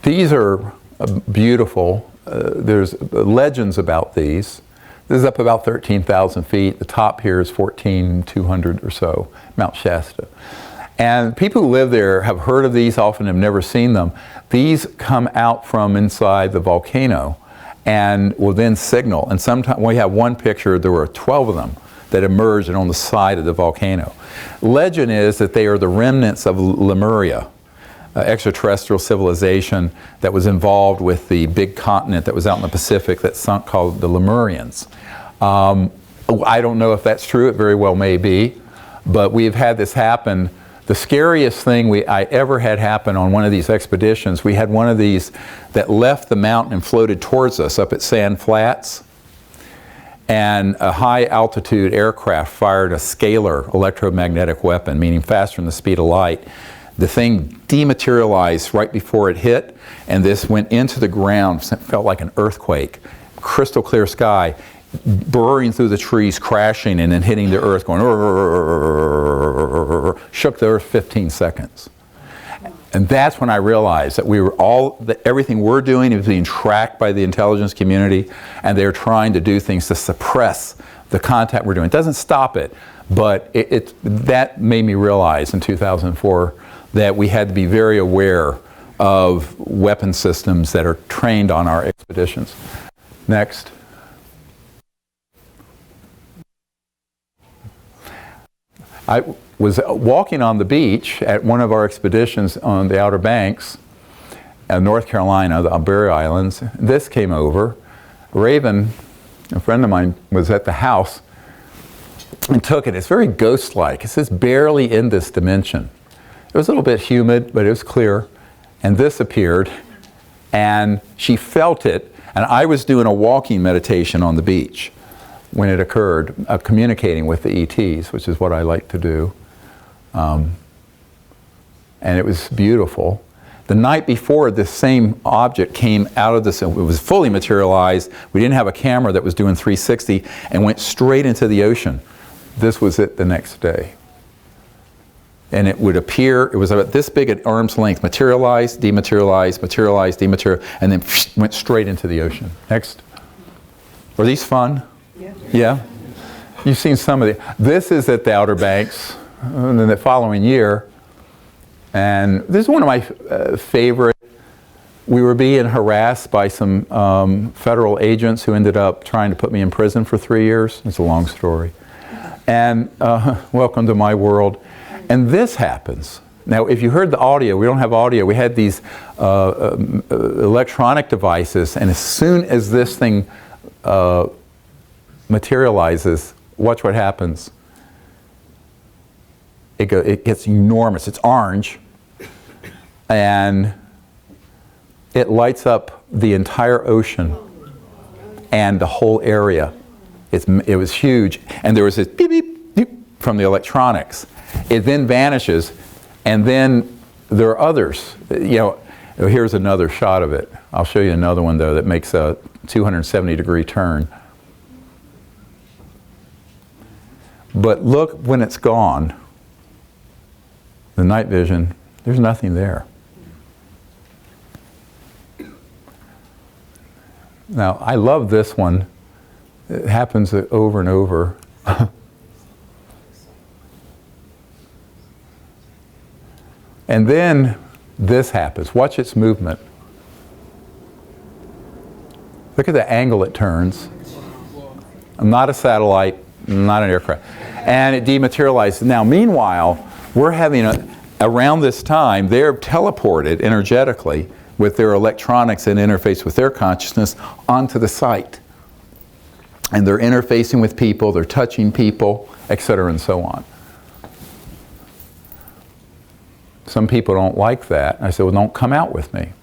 These are beautiful. There's legends about these. This is up about 13,000 feet. The top here is 14,200 or so, Mount Shasta. And people who live there have heard of these, often have never seen them. These come out from inside the volcano and will then signal. And sometimes, we have one picture, there were 12 of them that emerged on the side of the volcano. Legend is that they are the remnants of Lemuria, extraterrestrial civilization that was involved with the big continent that was out in the Pacific that sunk, called the Lemurians. I don't know if that's true, it very well may be, but we've had this happen. The scariest thing I ever had happen on one of these expeditions, we had one of these that left the mountain and floated towards us up at Sand Flats, and a high altitude aircraft fired a scalar electromagnetic weapon, meaning faster than the speed of light. The thing dematerialized right before it hit, and this went into the ground. It felt like an earthquake. Crystal clear sky, burrowing through the trees, crashing, and then hitting the earth, going, shook the earth 15 seconds. And that's when I realized that everything we're doing is being tracked by the intelligence community, and they're trying to do things to suppress the contact we're doing. It doesn't stop it, but that made me realize in 2004 that we had to be very aware of weapon systems that are trained on our expeditions. Next. I was walking on the beach at one of our expeditions on the Outer Banks of North Carolina, the Berry Islands. This came over. Raven, a friend of mine, was at the house and took it. It's very ghost-like. It says barely in this dimension. It was a little bit humid, but it was clear. And this appeared, and she felt it, and I was doing a walking meditation on the beach when it occurred, communicating with the ETs, which is what I like to do. And it was beautiful. The night before, this same object came out of this, it was fully materialized. We didn't have a camera that was doing 360, and went straight into the ocean. This was it the next day. And it would appear, it was about this big at arm's length, materialized, dematerialized, materialized, dematerialized, and then went straight into the ocean. Next. Are these fun? Yeah? You've seen some of the, this is at the Outer Banks, and then the following year, and this is one of my favorite. We were being harassed by some federal agents who ended up trying to put me in prison for 3 years. It's a long story. And welcome to my world. And this happens. Now, if you heard the audio, we don't have audio. We had these electronic devices, and as soon as this thing materializes, watch what happens. It gets enormous. It's orange, and it lights up the entire ocean and the whole area. It was huge, and there was this beep, beep, beep from the electronics. It then vanishes, and then there are others. You know, here's another shot of it. I'll show you another one, though, that makes a 270-degree turn. But look when it's gone, the night vision, there's nothing there. Now, I love this one. It happens over and over. And then this happens. Watch its movement. Look at the angle it turns. I'm not a satellite, not an aircraft. And it dematerializes. Now, meanwhile, we're having around this time, they're teleported energetically with their electronics and interface with their consciousness onto the site. And they're interfacing with people, they're touching people, etc., and so on. Some people don't like that. I said, well, don't come out with me.